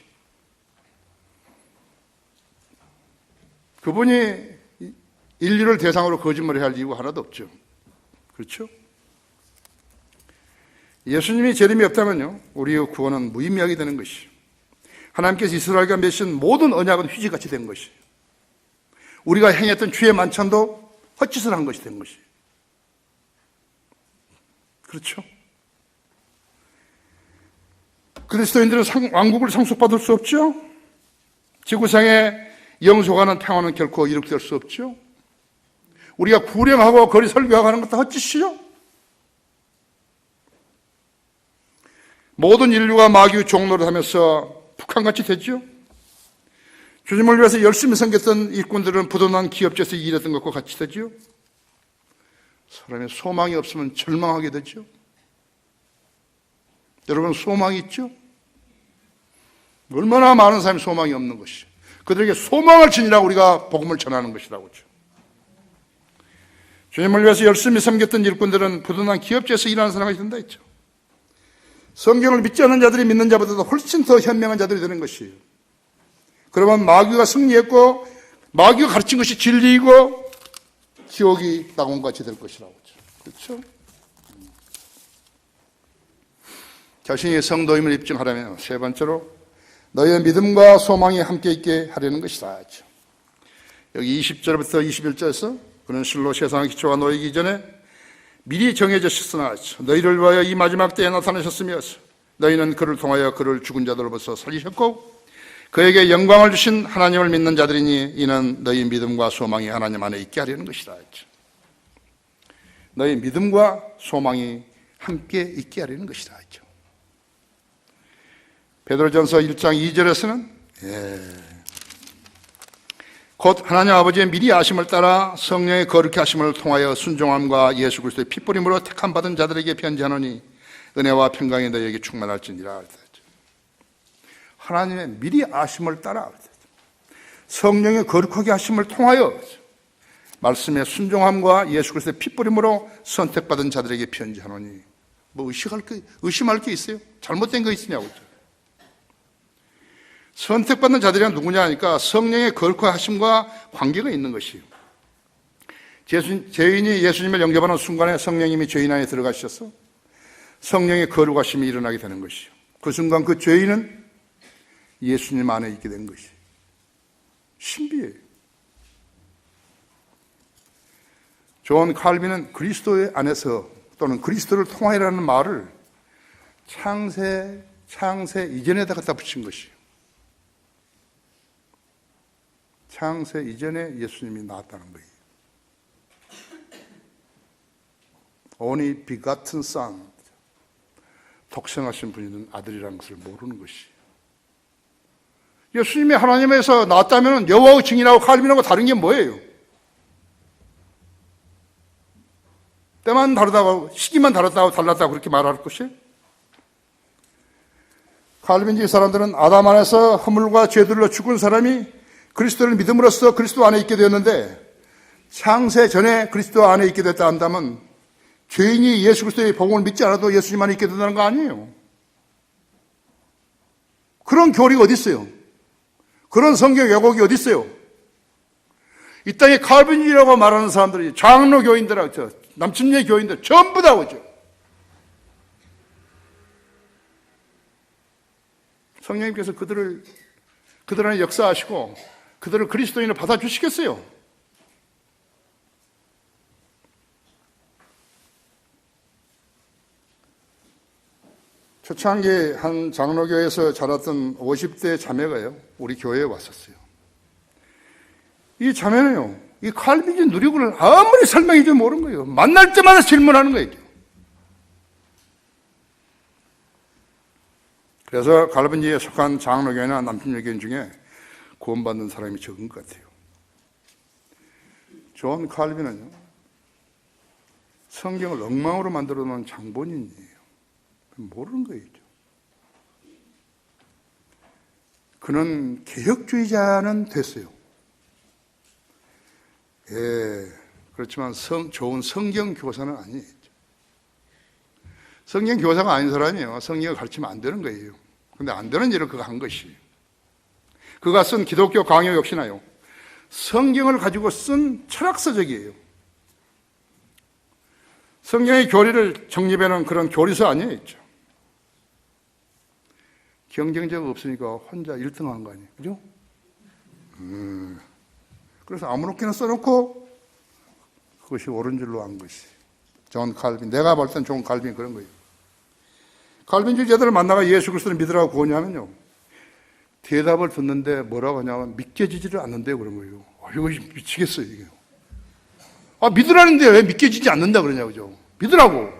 그분이 인류를 대상으로 거짓말을 할 이유가 하나도 없죠. 그렇죠? 예수님이 재림이 없다면요, 우리의 구원은 무의미하게 되는 것이에요. 하나님께서 이스라엘과 맺으신 모든 언약은 휘지같이 된 것이에요. 우리가 행했던 주의 만찬도 헛짓을 한 것이 된 것이에요. 그렇죠? 그리스도인들은 왕국을 상속받을 수 없죠? 지구상의 영속하는 평화는 결코 이룩될 수 없죠? 우리가 구령하고 거리 설교하고 하는 것도 헛짓이죠? 모든 인류가 마귀의 종로를 하면서 북한같이 됐죠? 주님을 위해서 열심히 섬겼던 일꾼들은 부도난 기업체에서 일했던 것과 같이 되죠? 사람의 소망이 없으면 절망하게 되죠? 여러분 소망이 있죠? 얼마나 많은 사람이 소망이 없는 것이 그들에게 소망을 지니라고 우리가 복음을 전하는 것이라고 하죠. 주님을 위해서 열심히 섬겼던 일꾼들은 부도난 기업체에서 일하는 사람이 된다 했죠. 성경을 믿지 않는 자들이 믿는 자보다도 훨씬 더 현명한 자들이 되는 것이에요. 그러면 마귀가 승리했고 마귀가 가르친 것이 진리이고 지옥이 낙원같이 될 것이라고 하죠. 그렇죠? 자신의 성도임을 입증하려면 세 번째로 너희의 믿음과 소망이 함께 있게 하려는 것이다. 여기 20절부터 21절에서 그는 실로 세상의 기초가 놓이기 전에 미리 정해졌으나 너희를 위하여 이 마지막 때에 나타나셨으며 너희는 그를 통하여 그를 죽은 자들로부터 살리셨고 그에게 영광을 주신 하나님을 믿는 자들이니 이는 너희 믿음과 소망이 하나님 안에 있게 하려는 것이다. 너희 믿음과 소망이 함께 있게 하려는 것이다. 베드로전서 1장 2절에서는 곧 하나님 아버지의 미리 아심을 따라 성령의 거룩히 하심을 통하여 순종함과 예수 그리스도의 핏부림으로 택함 받은 자들에게 편지하노니 은혜와 평강이 너희에게 충만할지니라. 하나님의 미리 아심을 따라 성령의 거룩하게 하심을 통하여 말씀의 순종함과 예수 그리스도의 핏부림으로 선택받은 자들에게 편지하노니 뭐 의심할 게 있어요? 잘못된 거 있으냐고. 선택받는 자들이 누구냐 하니까 성령의 거룩한 하심과 관계가 있는 것이에요. 죄인이 예수님을 영접하는 순간에 성령님이 죄인 안에 들어가셔서 성령의 거룩하심이 일어나게 되는 것이에요. 그 순간 그 죄인은 예수님 안에 있게 된 것이에요. 신비해요. 존 칼빈은 그리스도 안에서 또는 그리스도를 통하여라는 말을 창세 이전에다 갖다 붙인 것이에요. 창세 이전에 예수님이 나왔다는 거예요. only begotten son, 독생하신 분이든 아들이라는 것을 모르는 것이에요. 예수님이 하나님에서 나왔다면 여호와의 증인하고 칼빈하고 다른 게 뭐예요? 때만 다르다고, 시기만 달랐다고 그렇게 말할 것이에요? 칼빈주의 사람들은 아담 안에서 허물과 죄들로 죽은 사람이 그리스도를 믿음으로써 그리스도 안에 있게 되었는데, 창세 전에 그리스도 안에 있게 됐다 한다면 죄인이 예수 그리스도의 복음을 믿지 않아도 예수님 안에 있게 된다는 거 아니에요. 그런 교리가 어디 있어요? 그런 성경 왜곡이 어디 있어요? 이 땅에 칼빈주의라고 말하는 사람들이 장로 교인들하고 남침례 교인들 전부 다 오죠. 성령님께서 그들 안에 역사하시고 그들을 그리스도인으로 받아주시겠어요? 초창기 한 장로교에서 자랐던 50대 자매가요, 우리 교회에 왔었어요. 이 자매는요, 이 칼빈주의 누리구를 아무리 설명해도 모르는 거예요. 만날 때마다 질문하는 거예요. 그래서 칼빈주의에 속한 장로교회나 남침례교인 중에 구원받는 사람이 적은 것 같아요. 존 칼빈은요, 성경을 엉망으로 만들어 놓은 장본인이에요. 모르는 거예요. 그는 개혁주의자는 됐어요. 예, 그렇지만 좋은 성경 교사는 아니에요. 성경 교사가 아닌 사람이요, 성경을 가르치면 안 되는 거예요. 근데 안 되는 일을 그가 한 것이에요. 그가 쓴 기독교 강요 역시나요, 성경을 가지고 쓴 철학서적이에요. 성경의 교리를 정립해놓은 그런 교리서 아니에요. 경쟁자가 없으니까 혼자 1등한 거 아니에요. 그죠? 그래서 아무렇게나 써놓고 그것이 옳은 줄로 한 것이 존 칼빈. 내가 볼 땐 존 칼빈이 그런 거예요. 칼빈주의자들을 만나가 예수 그리스도를 믿으라고 구하냐면요, 대답을 듣는데 뭐라고 하냐면 믿겨지지를 않는데요, 그런 거예요. 이거 미치겠어요, 이게. 믿으라는데 왜 믿겨지지 않는다 그러냐고. 그죠? 믿으라고.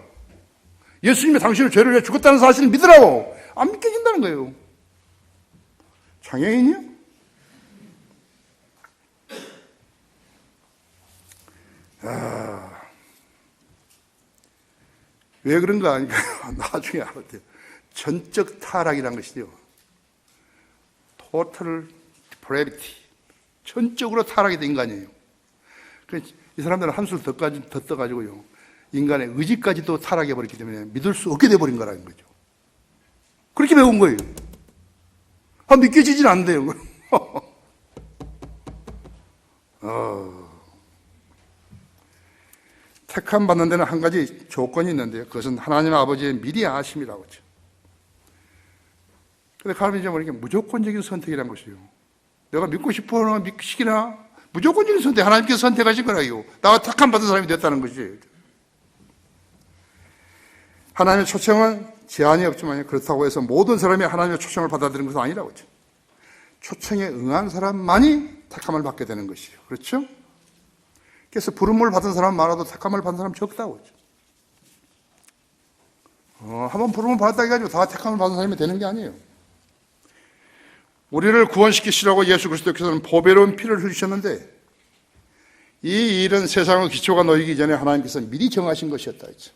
예수님이 당신을 죄를 위해 죽었다는 사실을 믿으라고. 안 믿겨진다는 거예요. 장애인이요? 왜 그런가 하니까 나중에 알았대요. 전적 타락이라는 것이죠. Total depravity. 전적으로 타락이 된 인간이에요. 이 사람들은 한술 더 떠가지고요, 인간의 의지까지도 타락해버렸기 때문에 믿을 수 없게 돼버린 거라는 거죠. 그렇게 배운 거예요. 믿겨지진 않는데요. 택함 받는 데는 한 가지 조건이 있는데요, 그것은 하나님 아버지의 미리 아심이라고 하죠. 근데 칼빈주의는 이렇게 무조건적인 선택이라는 것이에요. 내가 믿고 싶어나 믿기시기나 무조건적인 선택, 하나님께서 선택하신 거라요. 나가 택함 받은 사람이 됐다는 것이에요. 하나님의 초청은 제한이 없지만 그렇다고 해서 모든 사람이 하나님의 초청을 받아들이는 것은 아니라고 하죠. 초청에 응한 사람만이 택함을 받게 되는 것이에요. 그렇죠? 그래서 부름을 받은 사람 많아도 택함을 받은 사람 적다고 하죠. 한번 부름을 받았다 해가지고 다 택함을 받은 사람이 되는 게 아니에요. 우리를 구원시키시라고 예수 그리스도께서는 보배로운 피를 흘리셨는데, 이 일은 세상의 기초가 놓이기 전에 하나님께서 미리 정하신 것이었다 했죠.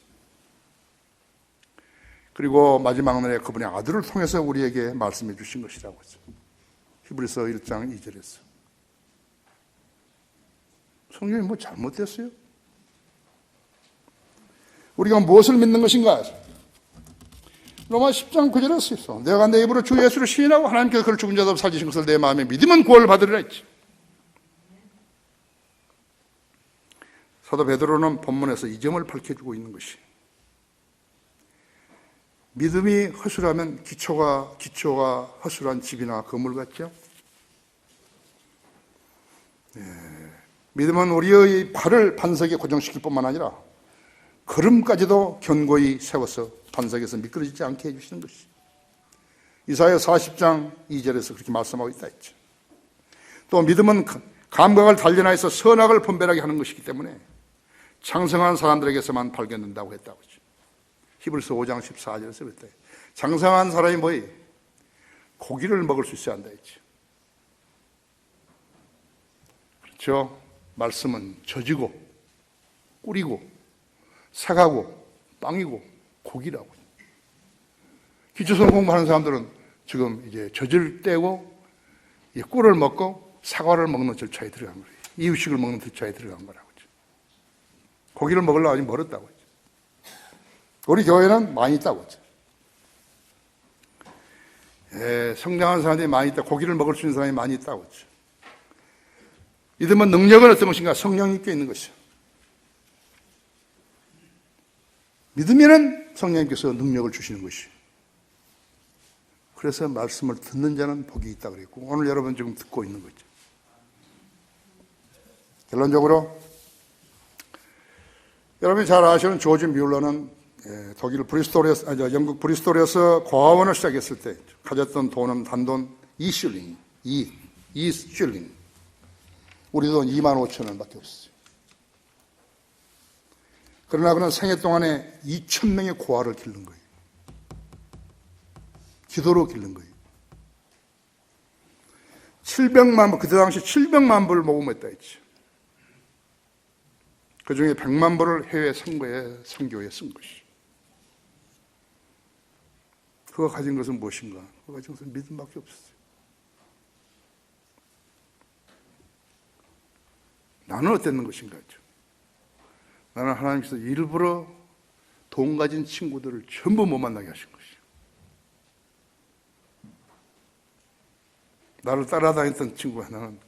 그리고 마지막 날에 그분의 아들을 통해서 우리에게 말씀해 주신 것이라고 하죠. 히브리서 1장 2절에서. 성경이 뭐 잘못됐어요? 우리가 무엇을 믿는 것인가? 로마 10장 9절에 쓰였어. 내가 내 입으로 주 예수를 시인하고 하나님께서 그를 죽은 자도 살리신 것을 내 마음에 믿으면 구원을 받으리라 했지. 사도 베드로는 본문에서 이 점을 밝혀주고 있는 것이, 믿음이 허술하면 기초가 허술한 집이나 건물 같죠? 믿음은 우리의 발을 반석에 고정시킬 뿐만 아니라 걸음까지도 견고히 세워서 반석에서 미끄러지지 않게 해주시는 것이, 이사야 40장 2절에서 그렇게 말씀하고 있다 했죠. 또 믿음은 감각을 단련하여서 선악을 분별하게 하는 것이기 때문에 장성한 사람들에게서만 발견된다고 했다고 했죠. 히브리서 5장 14절에서 그랬다. 장성한 사람이 뭐예요? 고기를 먹을 수 있어야 한다 했죠. 그렇죠? 말씀은 젖이고 꿀이고 사과고 빵이고 고기라고. 기초성 공부하는 사람들은 지금 이제 젖을 떼고 이 꿀을 먹고 사과를 먹는 절차에 들어간 거예요. 이유식을 먹는 절차에 들어간 거라고. 고기를 먹으려고 아직 멀었다고. 우리 교회는 많이 있다고. 성장한 사람들이 많이 있다. 고기를 먹을 수 있는 사람이 많이 있다고. 믿음은 능력은 어떤 것인가? 성령님께 있는 것이요. 믿으면 성령님께서 능력을 주시는 것이요. 그래서 말씀을 듣는 자는 복이 있다 그랬고, 오늘 여러분 지금 듣고 있는 거죠. 결론적으로 여러분이 잘 아시는 조지 뮬러는 독일 브리스톨에서, 영국 브리스톨에서 고아원을 시작했을 때 가졌던 돈은 단돈 2슐링, 2슐링. 우리 돈 25,000원 밖에 없었어요. 그러나 그는 생애 동안에 2,000명의 고아를 기른 거예요. 기도로 기른 거예요. 700만 불, 그때 당시 700만 불을 모금했다 했죠. 그 중에 100만 불을 해외 선거에, 선교에 쓴 것이. 그가 가진 것은 무엇인가? 그가 가진 것은 믿음밖에 없었어요. 나는 어땠는 것인가? 나는 하나님께서 일부러 돈 가진 친구들을 전부 못 만나게 하신 것이요. 나를 따라다녔던 친구가 나는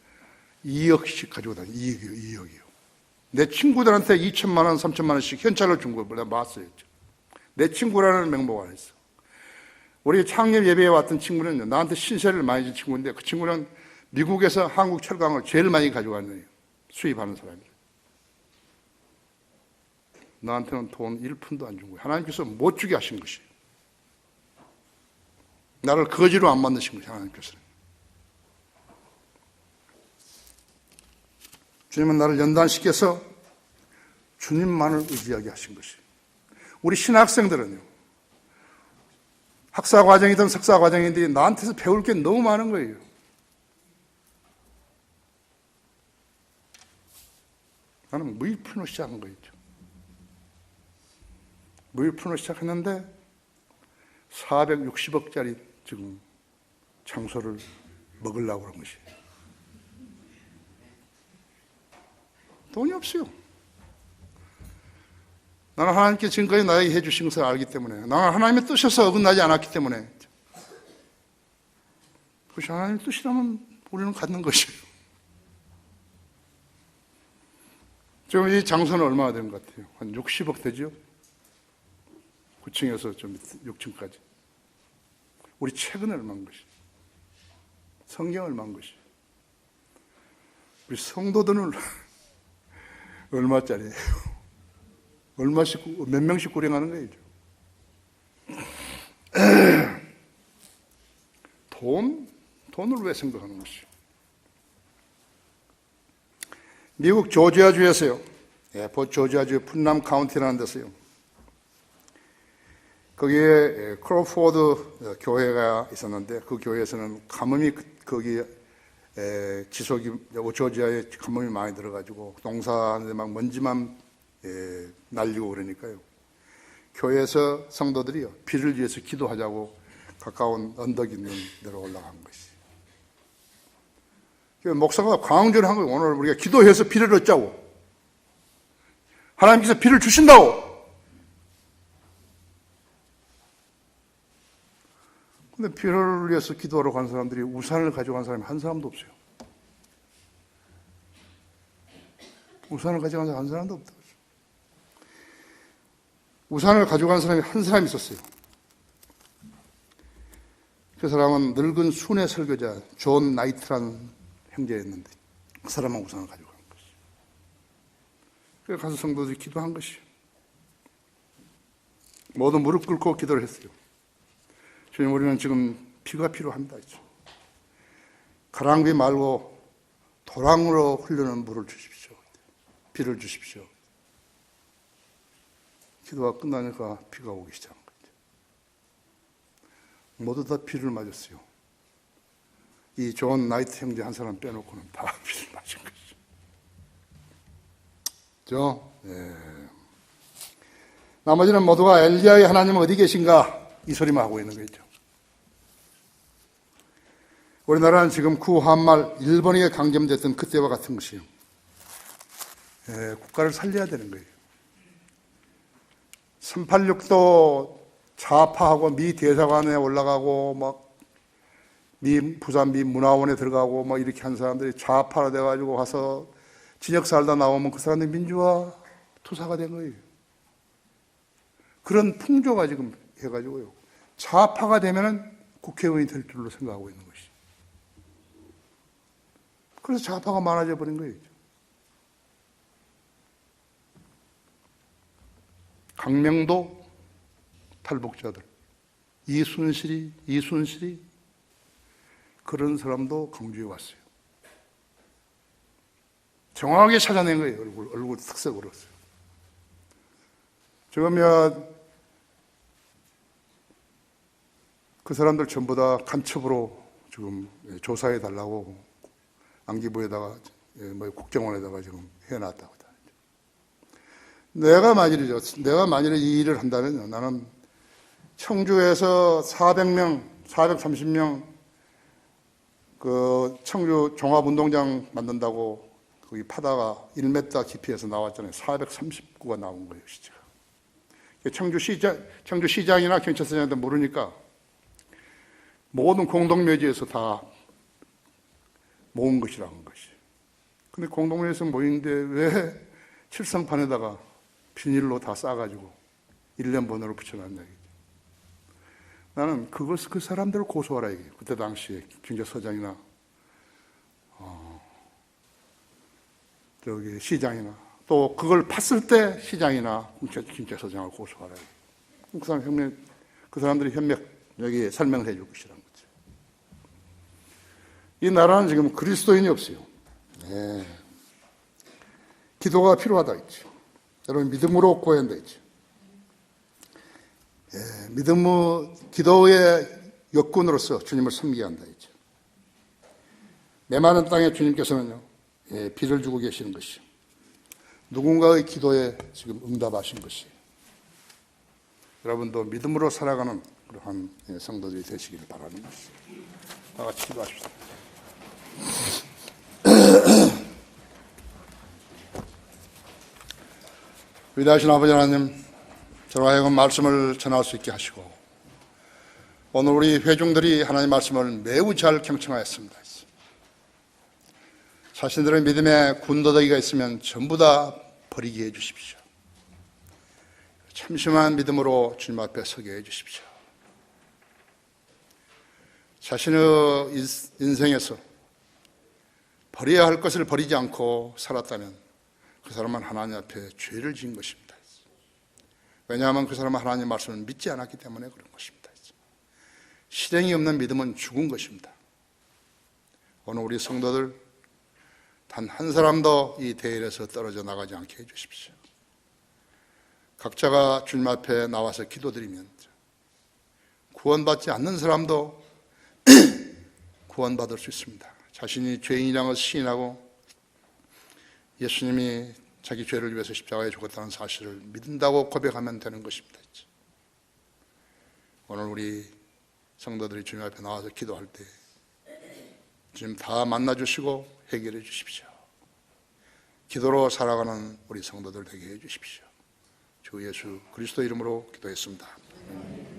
2억씩 가지고 다니, 2억이요. 내 친구들한테 2천만 원, 3천만 원씩 현찰을 준 걸 내가 봤어요. 내 친구라는 명목 안에서. 우리 창립 예배에 왔던 친구는 나한테 신세를 많이 준 친구인데 그 친구는 미국에서 한국 철강을 제일 많이 가져왔네요. 수입하는 사람이에요. 나한테는 돈 1푼도 안 준 거예요. 하나님께서 못 주게 하신 것이에요. 나를 거지로 안 만드신 것이에요. 하나님께서는. 주님은 나를 연단시켜서 주님만을 의지하게 하신 것이에요. 우리 신학생들은요, 학사과정이든 석사과정이든 나한테서 배울 게 너무 많은 거예요. 나는 무일푼으로 시작한 거였죠. 무일푼으로 시작했는데 460억짜리 지금 장소를 먹으려고 그런 것이에요. 돈이 없어요. 나는 하나님께 지금까지 나에게 해주신 것을 알기 때문에, 나는 하나님의 뜻에서 어긋나지 않았기 때문에, 그것이 하나님의 뜻이라면 우리는 갖는 것이에요. 지금 이 장소는 얼마나 된 것 같아요? 한 60억 되죠? 9층에서 좀 6층까지. 우리 책은 얼마인 것이? 성경 얼마인 것이? 우리 성도들은 얼마짜리예요? 얼마씩, 몇 명씩 구령하는 거예요? 돈을 왜 생각하는 것이요? 미국 조지아주에서요, 조지아주 풋남 카운티라는 데서요, 거기에 크로포드 교회가 있었는데 그 교회에서는 가뭄이 거기에 지속이 조지아에 가뭄이 많이 들어가지고 농사하는데 막 먼지만 날리고 그러니까요. 교회에서 성도들이요, 비를 위해서 기도하자고 가까운 언덕 있는 데로 올라간 것이. 목사가 강조를 한 거예요. 오늘 우리가 기도해서 비를 얻자고. 하나님께서 비를 주신다고. 근데 비를 위해서 기도하러 간 사람들이 우산을 가져간 사람이 한 사람도 없어요. 우산을 가져간 사람이 한 사람도 없다. 우산을 가져간 사람이 한 사람 있었어요. 그 사람은 늙은 순회 설교자 존 나이트라는 형제였는데 그 사람은 우산을 가져간 것이에요. 그래서 가서 성도들이 기도한 것이에요. 모두 무릎 꿇고 기도를 했어요. 주님, 우리는 지금 비가 필요합니다. 가랑비 말고 도랑으로 흐르는 물을 주십시오. 비를 주십시오. 기도가 끝나니까 비가 오기 시작한 거죠. 모두 다 비를 맞았어요. 이 존 나이트 형제 한 사람 빼놓고는 다 비를 맞은 것이죠. 나머지는 모두가 엘리야의 하나님은 어디 계신가? 이 소리만 하고 있는 거죠. 우리나라는 지금 구한말 일본에게 강점됐던 그때와 같은 것이요. 국가를 살려야 되는 거예요. 386도 좌파하고 미 대사관에 올라가고 막 부산 미 문화원에 들어가고 막 이렇게 한 사람들이 좌파로 돼가지고 가서 진역 살다 나오면 그 사람들이 민주화 투사가 된 거예요. 그런 풍조가 지금 해가지고요. 좌파가 되면은 국회의원이 될 줄로 생각하고 있는 것이. 그래서 좌파가 많아져 버린 거예요. 강명도 탈북자들, 이순실이 그런 사람도 광주에 왔어요. 정확하게 찾아낸 거예요. 얼굴 특색으로. 지금요, 그 사람들 전부 다 간첩으로 지금 조사해 달라고 안기부에다가 국정원에다가 지금 해놨다고. 내가 만일에 이 일을 한다면 나는 청주에서 430명 그 청주 종합운동장 만든다고 거기 파다가 1m 깊이에서 나왔잖아요. 439가 나온 거예요, 시체가. 청주시장이나 경찰서장한테 모르니까 모든 공동묘지에서 다 모은 것이라는 것이. 근데 공동묘지에서 모인데 왜 칠성판에다가 비닐로 다 싸가지고 1년 번호를 붙여놨냐. 나는 그 사람들을 고소하라 이게. 그때 당시에 경찰서장이나 시장이나 또 그걸 팠을 때 시장이나 경찰서장을 고소하라. 그 사람들이 현명 여기 설명을 해줄 것이라는 거죠. 이 나라는 지금 그리스도인이 없어요. 네. 기도가 필요하다 했죠. 여러분 믿음으로 구해야 한다 했죠. 기도의 역군으로서 주님을 섬기게 한다 했죠. 메마른 땅에 주님께서는요, 비를 주고 계시는 것이요. 누군가의 기도에 지금 응답하신 것이에요. 여러분도 믿음으로 살아가는 그러한 성도들이 되시기를 바라는 것이죠. 다 같이 기도하십시다. 위대하신 아버지 하나님, 저로 하여금 말씀을 전할 수 있게 하시고 오늘 우리 회중들이 하나님 말씀을 매우 잘 경청하였습니다. 자신들의 믿음에 군더더기가 있으면 전부 다 버리게 해 주십시오. 참심한 믿음으로 주님 앞에 서게 해 주십시오. 자신의 인생에서 버려야 할 것을 버리지 않고 살았다면 그 사람은 하나님 앞에 죄를 지은 것입니다. 왜냐하면 그 사람은 하나님 말씀을 믿지 않았기 때문에 그런 것입니다. 실행이 없는 믿음은 죽은 것입니다. 오늘 우리 성도들 단 한 사람도 이 대열에서 떨어져 나가지 않게 해주십시오. 각자가 주님 앞에 나와서 기도드리면 구원받지 않는 사람도 구원받을 수 있습니다. 자신이 죄인이라는 것을 시인하고 예수님이 자기 죄를 위해서 십자가에 죽었다는 사실을 믿는다고 고백하면 되는 것입니다. 오늘 우리 성도들이 주님 앞에 나와서 기도할 때 주님 다 만나주시고 해결해 주십시오. 기도로 살아가는 우리 성도들 되게 해 주십시오. 주 예수 그리스도 이름으로 기도했습니다.